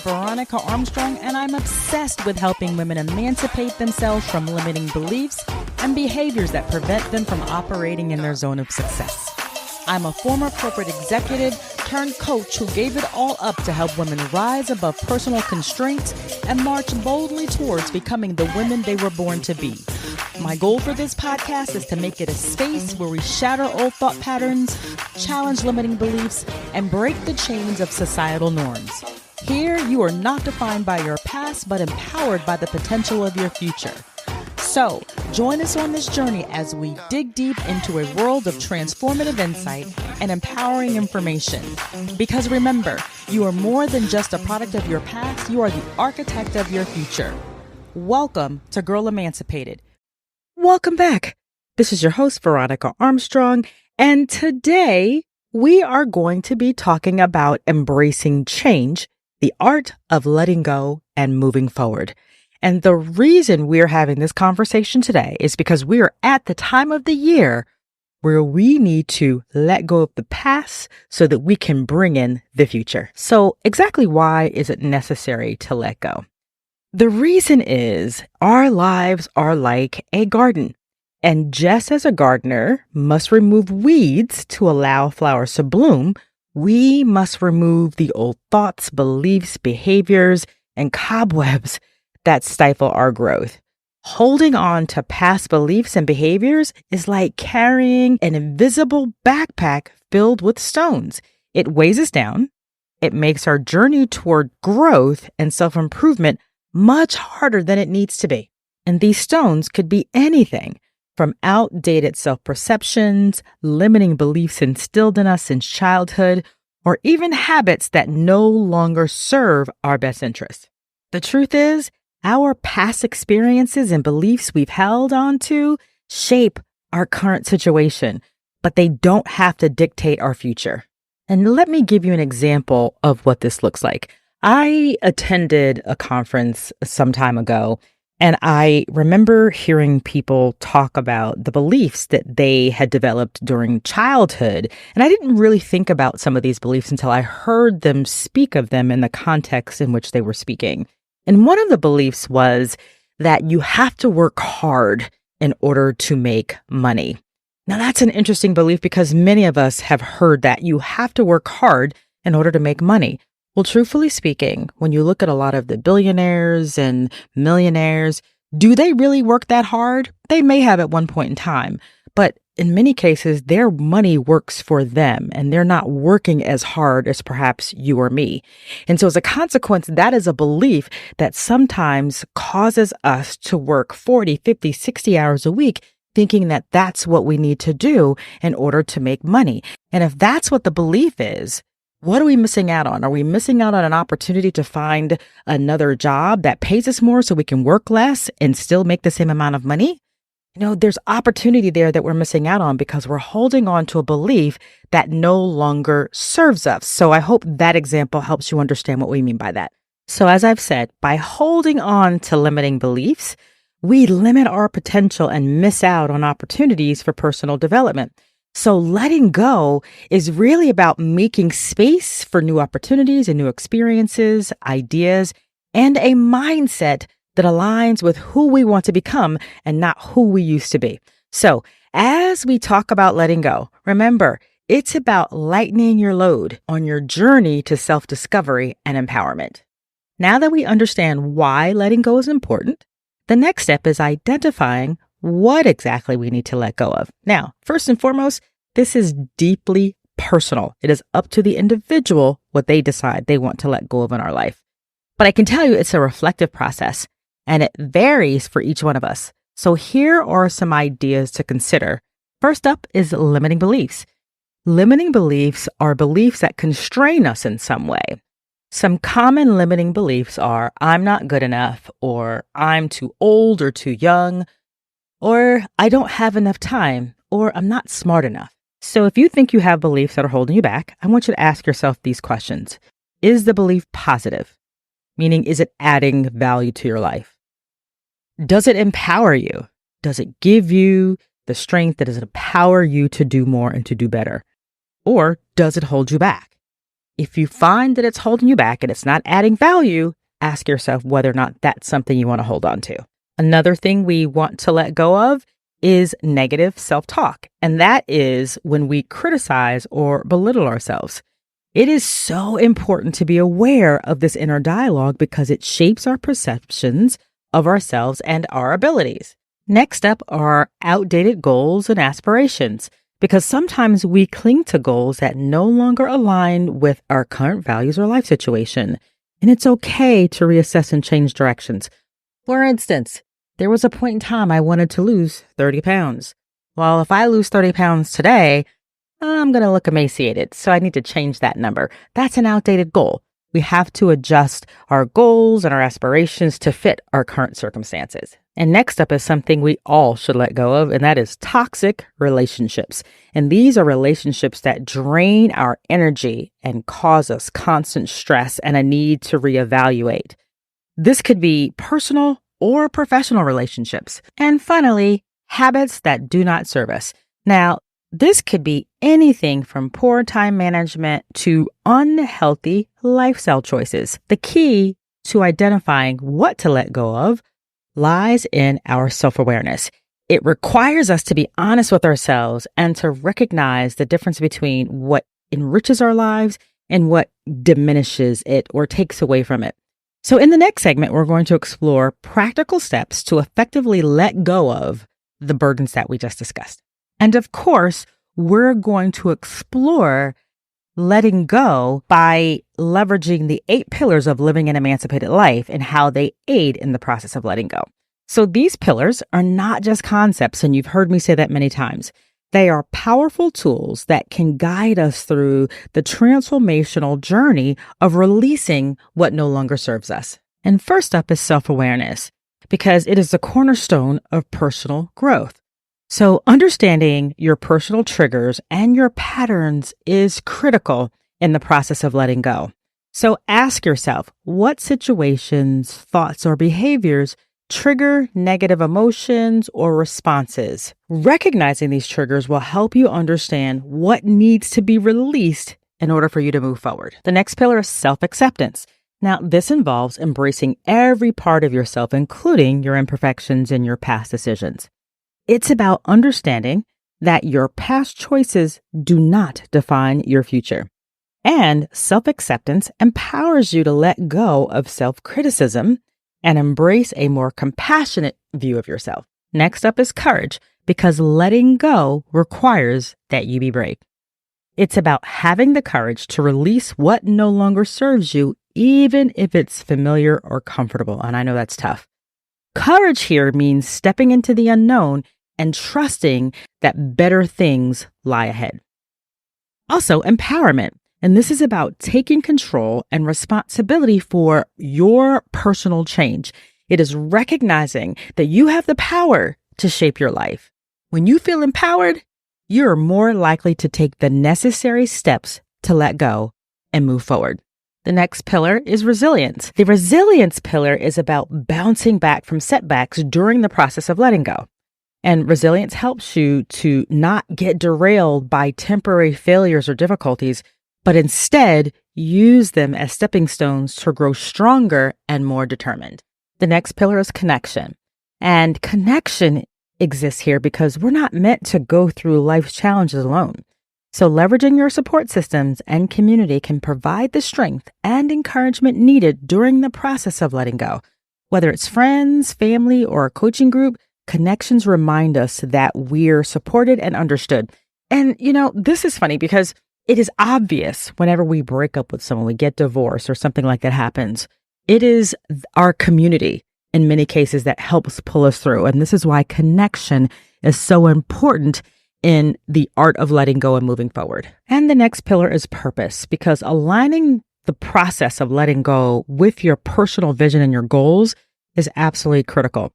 Veronica Armstrong, and I'm obsessed with helping women emancipate themselves from limiting beliefs and behaviors that prevent them from operating in their zone of success. I'm a former corporate executive turned coach who gave it all up to help women rise above personal constraints and march boldly towards becoming the women they were born to be. My goal for this podcast is to make it a space where we shatter old thought patterns, challenge limiting beliefs, and break the chains of societal norms. Here, you are not defined by your past, but empowered by the potential of your future. So, join us on this journey as we dig deep into a world of transformative insight and empowering information. Because remember, you are more than just a product of your past, you are the architect of your future. Welcome to Girl Emancipated. Welcome back. This is your host, Veronica Armstrong, and today we are going to be talking about embracing change, the art of letting go and moving forward. And the reason we're having this conversation today is because we are at the time of the year where we need to let go of the past so that we can bring in the future. So exactly why is it necessary to let go? The reason is our lives are like a garden. And just as a gardener must remove weeds to allow flowers to bloom, we must remove the old thoughts, beliefs, behaviors, and cobwebs that stifle our growth. Holding on to past beliefs and behaviors is like carrying an invisible backpack filled with stones. It weighs us down. It makes our journey toward growth and self-improvement much harder than it needs to be. And these stones could be anything from outdated self-perceptions, limiting beliefs instilled in us since childhood, or even habits that no longer serve our best interests. The truth is, our past experiences and beliefs we've held on to shape our current situation, but they don't have to dictate our future. And let me give you an example of what this looks like. I attended a conference some time ago, and I remember hearing people talk about the beliefs that they had developed during childhood. And I didn't really think about some of these beliefs until I heard them speak of them in the context in which they were speaking. And one of the beliefs was that you have to work hard in order to make money. Now, that's an interesting belief because many of us have heard that you have to work hard in order to make money. Well, truthfully speaking, when you look at a lot of the billionaires and millionaires, do they really work that hard? They may have at one point in time, but in many cases, their money works for them and they're not working as hard as perhaps you or me. And so as a consequence, that is a belief that sometimes causes us to work 40, 50, 60 hours a week, thinking that that's what we need to do in order to make money. And if that's what the belief is, what are we missing out on? Are we missing out on an opportunity to find another job that pays us more so we can work less and still make the same amount of money? You know, there's opportunity there that we're missing out on because we're holding on to a belief that no longer serves us. So I hope that example helps you understand what we mean by that. So as I've said, by holding on to limiting beliefs, we limit our potential and miss out on opportunities for personal development. So letting go is really about making space for new opportunities and new experiences, ideas, and a mindset that aligns with who we want to become and not who we used to be. So as we talk about letting go, remember, it's about lightening your load on your journey to self-discovery and empowerment. Now that we understand why letting go is important, the next step is identifying what exactly we need to let go of. Now, first and foremost, this is deeply personal. It is up to the individual what they decide they want to let go of in our life. But I can tell you it's a reflective process. And it varies for each one of us. So here are some ideas to consider. First up is limiting beliefs. Limiting beliefs are beliefs that constrain us in some way. Some common limiting beliefs are, I'm not good enough, or I'm too old or too young, or I don't have enough time, or I'm not smart enough. So if you think you have beliefs that are holding you back, I want you to ask yourself these questions. Is the belief positive? Meaning, is it adding value to your life? Does it empower you? Does it give you the strength that does it empower you to do more and to do better? Or does it hold you back? If you find that it's holding you back and it's not adding value, ask yourself whether or not that's something you want to hold on to. Another thing we want to let go of is negative self-talk. And that is when we criticize or belittle ourselves. It is so important to be aware of this inner dialogue because it shapes our perceptions of ourselves and our abilities. Next up are outdated goals and aspirations, because sometimes we cling to goals that no longer align with our current values or life situation. And it's okay to reassess and change directions. For instance, there was a point in time I wanted to lose 30 pounds. Well, if I lose 30 pounds today, I'm going to look emaciated, so I need to change that number. That's an outdated goal. We have to adjust our goals and our aspirations to fit our current circumstances. And next up is something we all should let go of, and that is toxic relationships. And these are relationships that drain our energy and cause us constant stress and a need to reevaluate. This could be personal or professional relationships. And finally, habits that do not serve us. Now, this could be anything from poor time management to unhealthy lifestyle choices. The key to identifying what to let go of lies in our self-awareness. It requires us to be honest with ourselves and to recognize the difference between what enriches our lives and what diminishes it or takes away from it. So in the next segment, we're going to explore practical steps to effectively let go of the burdens that we just discussed. And of course, we're going to explore letting go by leveraging the 8 pillars of living an emancipated life and how they aid in the process of letting go. So these pillars are not just concepts, and you've heard me say that many times. They are powerful tools that can guide us through the transformational journey of releasing what no longer serves us. And first up is self-awareness, because it is the cornerstone of personal growth. So understanding your personal triggers and your patterns is critical in the process of letting go. So ask yourself, what situations, thoughts, or behaviors trigger negative emotions or responses? Recognizing these triggers will help you understand what needs to be released in order for you to move forward. The next pillar is self-acceptance. Now, this involves embracing every part of yourself, including your imperfections and your past decisions. It's about understanding that your past choices do not define your future. And self-acceptance empowers you to let go of self-criticism and embrace a more compassionate view of yourself. Next up is courage, because letting go requires that you be brave. It's about having the courage to release what no longer serves you, even if it's familiar or comfortable. And I know that's tough. Courage here means stepping into the unknown and trusting that better things lie ahead. Also, empowerment. And this is about taking control and responsibility for your personal change. It is recognizing that you have the power to shape your life. When you feel empowered, you're more likely to take the necessary steps to let go and move forward. The next pillar is resilience. The resilience pillar is about bouncing back from setbacks during the process of letting go. And resilience helps you to not get derailed by temporary failures or difficulties, but instead use them as stepping stones to grow stronger and more determined. The next pillar is connection. And connection exists here because we're not meant to go through life's challenges alone. So leveraging your support systems and community can provide the strength and encouragement needed during the process of letting go. Whether it's friends, family, or a coaching group, connections remind us that we're supported and understood. And, this is funny because it is obvious whenever we break up with someone, we get divorced or something like that happens. It is our community in many cases that helps pull us through. And this is why connection is so important in the art of letting go and moving forward. And the next pillar is purpose, because aligning the process of letting go with your personal vision and your goals is absolutely critical.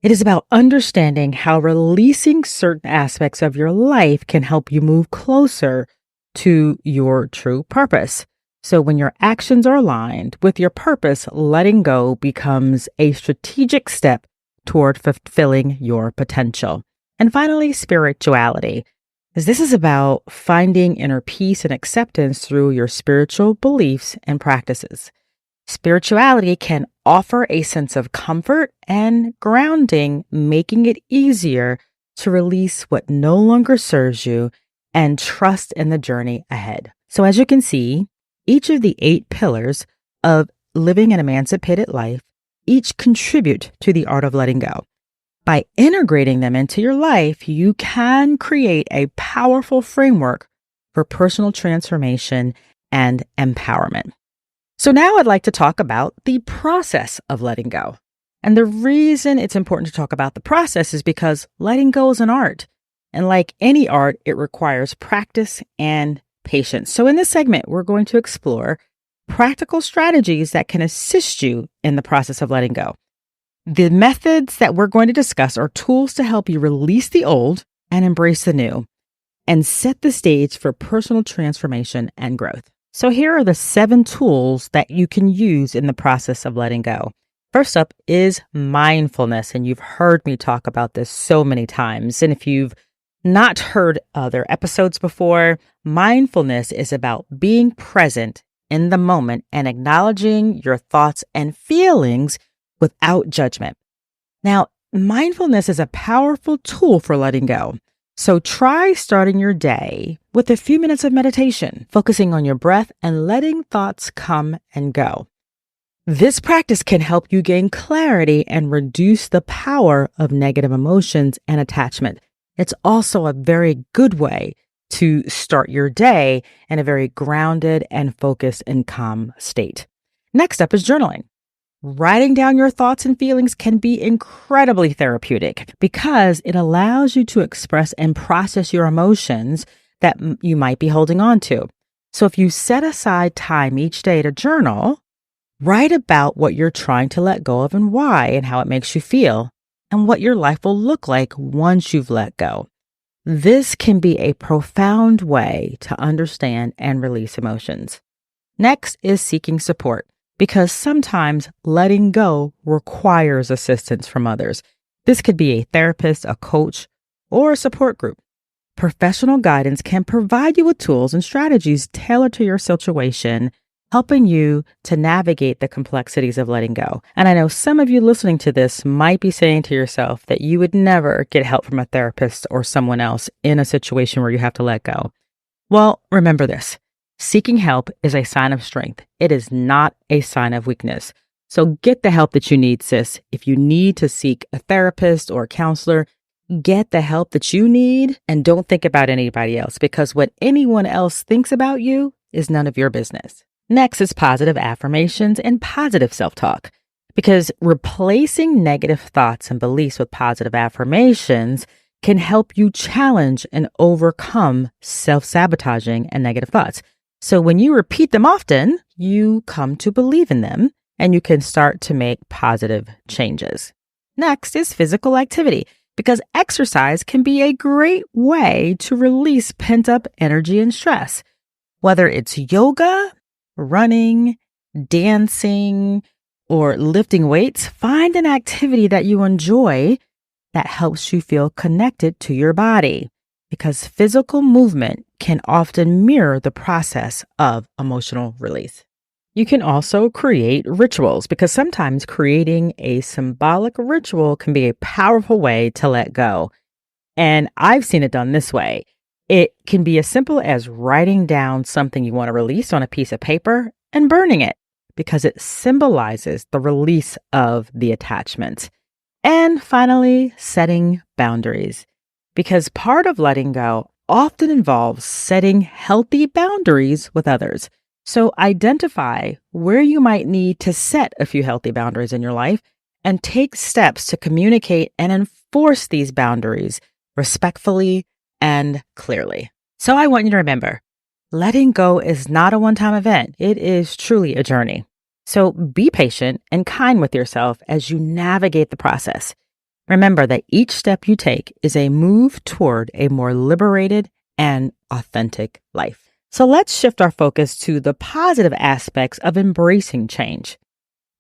It is about understanding how releasing certain aspects of your life can help you move closer to your true purpose. So when your actions are aligned with your purpose, letting go becomes a strategic step toward fulfilling your potential. And finally, spirituality. As this is about finding inner peace and acceptance through your spiritual beliefs and practices. Spirituality can offer a sense of comfort and grounding, making it easier to release what no longer serves you and trust in the journey ahead. So, as you can see, each of the 8 pillars of living an emancipated life each contribute to the art of letting go. By integrating them into your life, you can create a powerful framework for personal transformation and empowerment. So now I'd like to talk about the process of letting go. And the reason it's important to talk about the process is because letting go is an art. And like any art, it requires practice and patience. So in this segment, we're going to explore practical strategies that can assist you in the process of letting go. The methods that we're going to discuss are tools to help you release the old and embrace the new and set the stage for personal transformation and growth. So here are the 7 tools that you can use in the process of letting go. First up is mindfulness, and you've heard me talk about this so many times. And if you've not heard other episodes before, mindfulness is about being present in the moment and acknowledging your thoughts and feelings without judgment. Now, mindfulness is a powerful tool for letting go. So try starting your day with a few minutes of meditation, focusing on your breath and letting thoughts come and go. This practice can help you gain clarity and reduce the power of negative emotions and attachment. It's also a very good way to start your day in a very grounded and focused and calm state. Next up is journaling. Writing down your thoughts and feelings can be incredibly therapeutic because it allows you to express and process your emotions that you might be holding on to. So if you set aside time each day to journal, write about what you're trying to let go of and why and how it makes you feel and what your life will look like once you've let go. This can be a profound way to understand and release emotions. Next is seeking support, because sometimes letting go requires assistance from others. This could be a therapist, a coach, or a support group. Professional guidance can provide you with tools and strategies tailored to your situation, helping you to navigate the complexities of letting go. And I know some of you listening to this might be saying to yourself that you would never get help from a therapist or someone else in a situation where you have to let go. Well, remember this. Seeking help is a sign of strength. It is not a sign of weakness. So get the help that you need, sis. If you need to seek a therapist or a counselor, get the help that you need and don't think about anybody else, because what anyone else thinks about you is none of your business. Next is positive affirmations and positive self-talk, because replacing negative thoughts and beliefs with positive affirmations can help you challenge and overcome self-sabotaging and negative thoughts. So when you repeat them often, you come to believe in them and you can start to make positive changes. Next is physical activity, because exercise can be a great way to release pent-up energy and stress. Whether it's yoga, running, dancing, or lifting weights, find an activity that you enjoy that helps you feel connected to your body, because physical movement can often mirror the process of emotional release. You can also create rituals, because sometimes creating a symbolic ritual can be a powerful way to let go. And I've seen it done this way. It can be as simple as writing down something you want to release on a piece of paper and burning it, because it symbolizes the release of the attachment. And finally, setting boundaries, because part of letting go often involves setting healthy boundaries with others. So identify where you might need to set a few healthy boundaries in your life and take steps to communicate and enforce these boundaries respectfully and clearly. So I want you to remember, letting go is not a one-time event. It is truly a journey. So be patient and kind with yourself as you navigate the process. Remember that each step you take is a move toward a more liberated and authentic life. So let's shift our focus to the positive aspects of embracing change.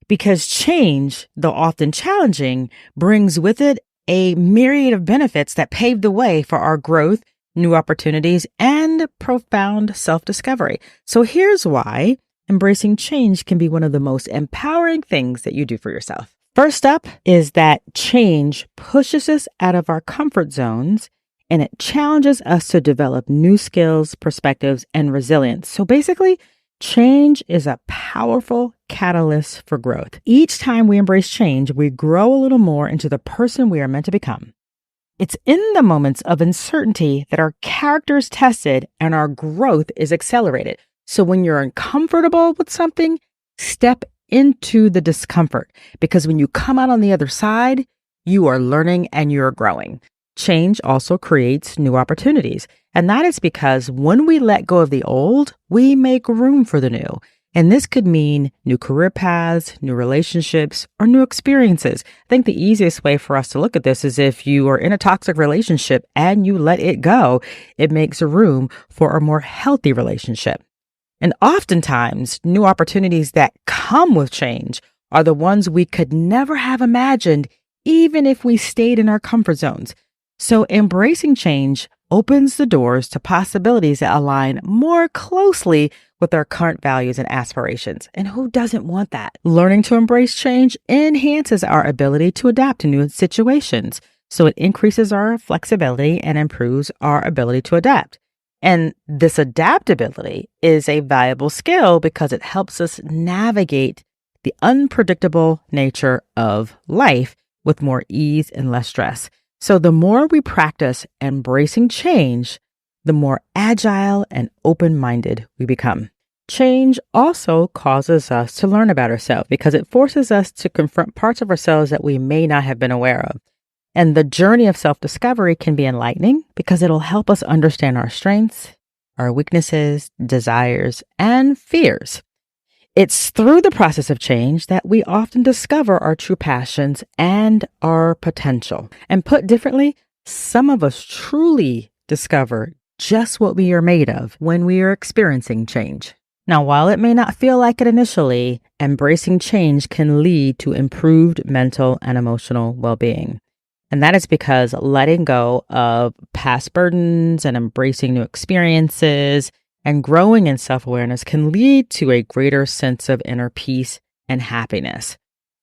Because change, though often challenging, brings with it a myriad of benefits that pave the way for our growth new opportunities, and profound self-discovery. So here's why embracing change can be one of the most empowering things that you do for yourself. First up is that change pushes us out of our comfort zones and it challenges us to develop new skills, perspectives, and resilience. So basically, change is a powerful catalyst for growth. Each time we embrace change, we grow a little more into the person we are meant to become. It's in the moments of uncertainty that our character is tested and our growth is accelerated. So when you're uncomfortable with something, step into the discomfort, because when you come out on the other side, you are learning and you're growing. Change also creates new opportunities. And that is because when we let go of the old, we make room for the new. And this could mean new career paths, new relationships, or new experiences. I think the easiest way for us to look at this is if you are in a toxic relationship and you let it go, it makes room for a more healthy relationship. And oftentimes, new opportunities that come with change are the ones we could never have imagined, even if we stayed in our comfort zones. So embracing change opens the doors to possibilities that align more closely with our current values and aspirations. And who doesn't want that? Learning to embrace change enhances our ability to adapt to new situations. So it increases our flexibility and improves our ability to adapt. And this adaptability is a valuable skill because it helps us navigate the unpredictable nature of life with more ease and less stress. So the more we practice embracing change, the more agile and open-minded we become. Change also causes us to learn about ourselves because it forces us to confront parts of ourselves that we may not have been aware of. And the journey of self-discovery can be enlightening because it'll help us understand our strengths, our weaknesses, desires, and fears. It's through the process of change that we often discover our true passions and our potential. And put differently, some of us truly discover just what we are made of when we are experiencing change. Now, while it may not feel like it initially, embracing change can lead to improved mental and emotional well-being. And that is because letting go of past burdens and embracing new experiences and growing in self-awareness can lead to a greater sense of inner peace and happiness.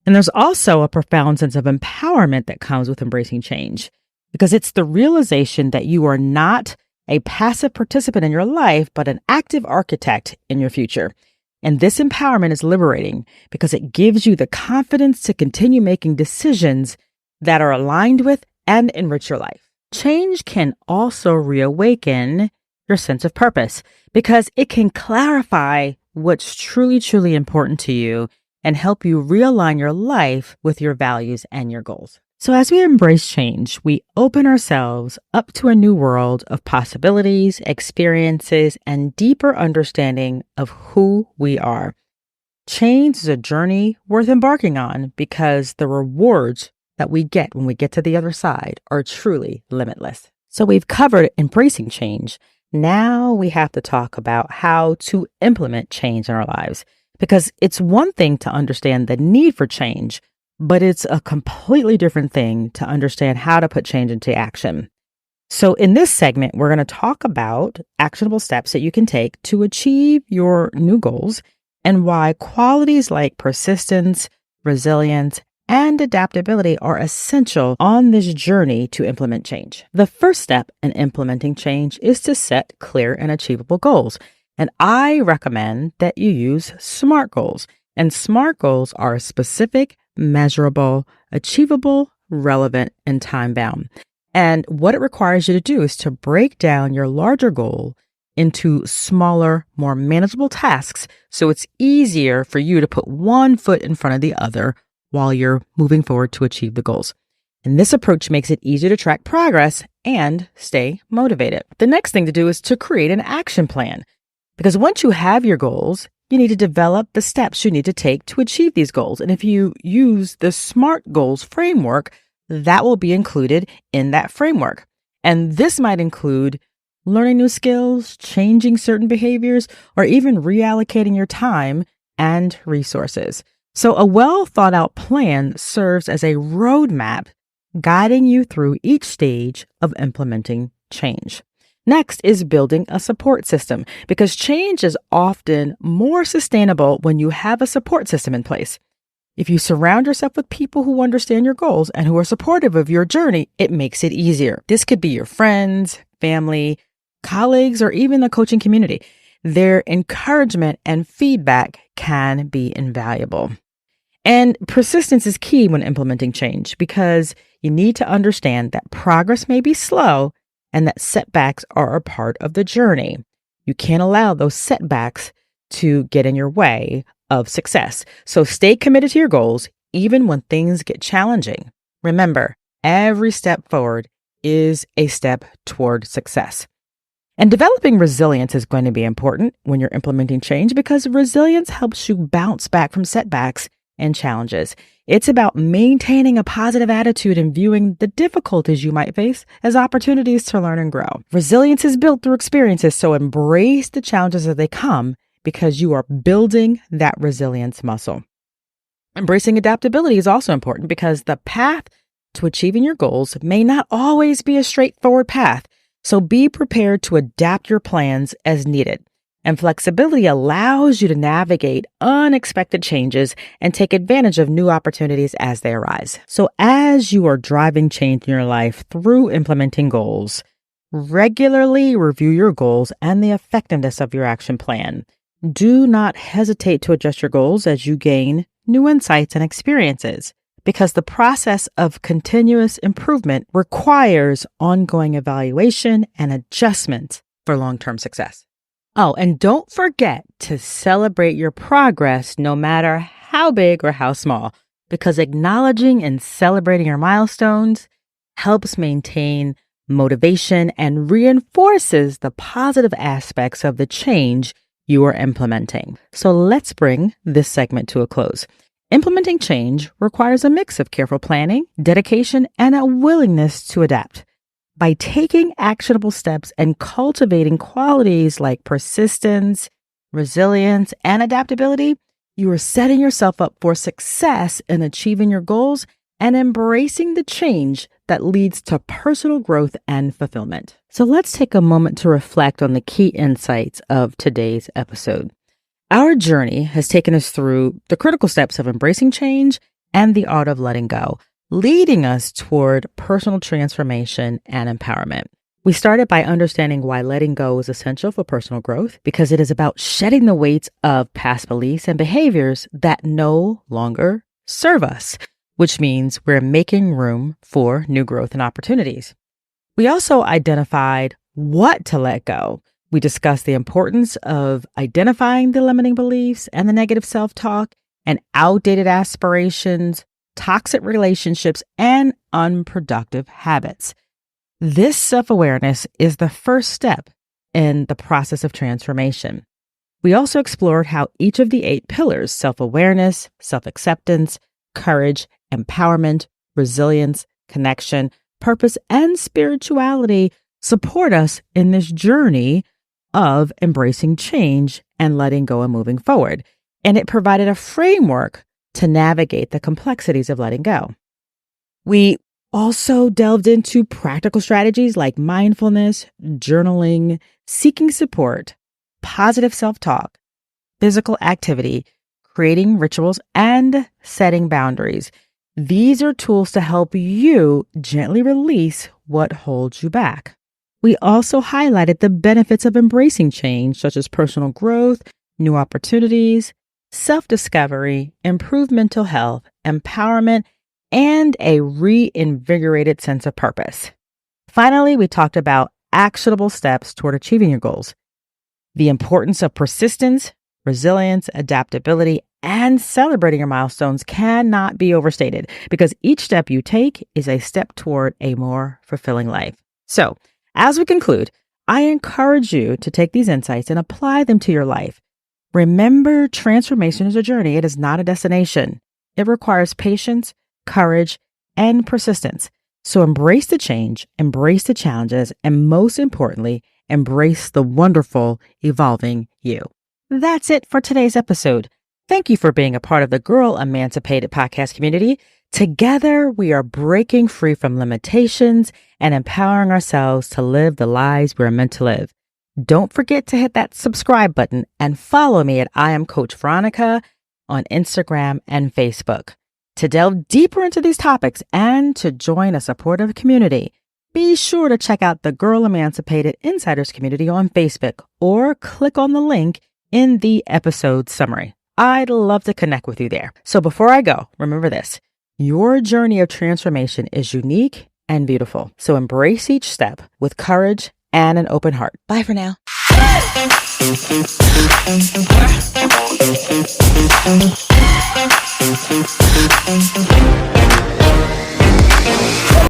And there's also a profound sense of empowerment that comes with embracing change, because it's the realization that you are not a passive participant in your life, but an active architect in your future. And this empowerment is liberating because it gives you the confidence to continue making decisions that are aligned with and enrich your life. Change can also reawaken your sense of purpose because it can clarify what's truly, truly important to you and help you realign your life with your values and your goals. So as we embrace change, we open ourselves up to a new world of possibilities, experiences, and deeper understanding of who we are. Change is a journey worth embarking on because the rewards that we get when we get to the other side are truly limitless. So we've covered embracing change. Now we have to talk about how to implement change in our lives, because it's one thing to understand the need for change, but it's a completely different thing to understand how to put change into action. So in this segment, we're going to talk about actionable steps that you can take to achieve your new goals and why qualities like persistence, resilience, and adaptability are essential on this journey to implement change. The first step in implementing change is to set clear and achievable goals. And I recommend that you use SMART goals. And SMART goals are specific, measurable, achievable, relevant, and time-bound. And what it requires you to do is to break down your larger goal into smaller, more manageable tasks so it's easier for you to put one foot in front of the other while you're moving forward to achieve the goals. And this approach makes it easier to track progress and stay motivated. The next thing to do is to create an action plan, because once you have your goals, you need to develop the steps you need to take to achieve these goals. And if you use the SMART goals framework, that will be included in that framework. And this might include learning new skills, changing certain behaviors, or even reallocating your time and resources. So a well thought out plan serves as a roadmap guiding you through each stage of implementing change. Next is building a support system, because change is often more sustainable when you have a support system in place. If you surround yourself with people who understand your goals and who are supportive of your journey, it makes it easier. This could be your friends, family, colleagues, or even the coaching community. Their encouragement and feedback can be invaluable. And persistence is key when implementing change, because you need to understand that progress may be slow and that setbacks are a part of the journey. You can't allow those setbacks to get in your way of success. So stay committed to your goals, even when things get challenging. Remember, every step forward is a step toward success. And developing resilience is going to be important when you're implementing change, because resilience helps you bounce back from setbacks and challenges. It's about maintaining a positive attitude and viewing the difficulties you might face as opportunities to learn and grow. Resilience is built through experiences, so embrace the challenges as they come, because you are building that resilience muscle. Embracing adaptability is also important, because the path to achieving your goals may not always be a straightforward path. So be prepared to adapt your plans as needed. And flexibility allows you to navigate unexpected changes and take advantage of new opportunities as they arise. So as you are driving change in your life through implementing goals, regularly review your goals and the effectiveness of your action plan. Do not hesitate to adjust your goals as you gain new insights and experiences, because the process of continuous improvement requires ongoing evaluation and adjustment for long-term success. Oh, and don't forget to celebrate your progress, no matter how big or how small, because acknowledging and celebrating your milestones helps maintain motivation and reinforces the positive aspects of the change you are implementing. So let's bring this segment to a close. Implementing change requires a mix of careful planning, dedication, and a willingness to adapt. By taking actionable steps and cultivating qualities like persistence, resilience, and adaptability, you are setting yourself up for success in achieving your goals and embracing the change that leads to personal growth and fulfillment. So let's take a moment to reflect on the key insights of today's episode. Our journey has taken us through the critical steps of embracing change and the art of letting go, leading us toward personal transformation and empowerment. We started by understanding why letting go is essential for personal growth, because it is about shedding the weights of past beliefs and behaviors that no longer serve us, which means we're making room for new growth and opportunities. We also identified what to let go. We discussed the importance of identifying the limiting beliefs and the negative self-talk and outdated aspirations, toxic relationships, and unproductive habits. This self-awareness is the first step in the process of transformation. We also explored how each of the 8 pillars, self-awareness, self-acceptance, courage, empowerment, resilience, connection, purpose, and spirituality, support us in this journey of embracing change and letting go and moving forward. And it provided a framework to navigate the complexities of letting go. We also delved into practical strategies like mindfulness, journaling, seeking support, positive self-talk, physical activity, creating rituals, and setting boundaries. These are tools to help you gently release what holds you back. We also highlighted the benefits of embracing change, such as personal growth, new opportunities, self-discovery, improved mental health, empowerment, and a reinvigorated sense of purpose. Finally, we talked about actionable steps toward achieving your goals, the importance of persistence, resilience, adaptability, and celebrating your milestones cannot be overstated, because each step you take is a step toward a more fulfilling life. So, as we conclude, I encourage you to take these insights and apply them to your life. Remember, transformation is a journey. It is not a destination. It requires patience, courage, and persistence. So embrace the change, embrace the challenges, and most importantly, embrace the wonderful, evolving you. That's it for today's episode. Thank you for being a part of the Girl Emancipated podcast community. Together, we are breaking free from limitations and empowering ourselves to live the lives we're meant to live. Don't forget to hit that subscribe button and follow me at I Am Coach Veronica on Instagram and Facebook. To delve deeper into these topics and to join a supportive community, be sure to check out the Girl Emancipated Insiders community on Facebook or click on the link in the episode summary. I'd love to connect with you there. So before I go, remember this. Your journey of transformation is unique and beautiful. So embrace each step with courage and an open heart. Bye for now.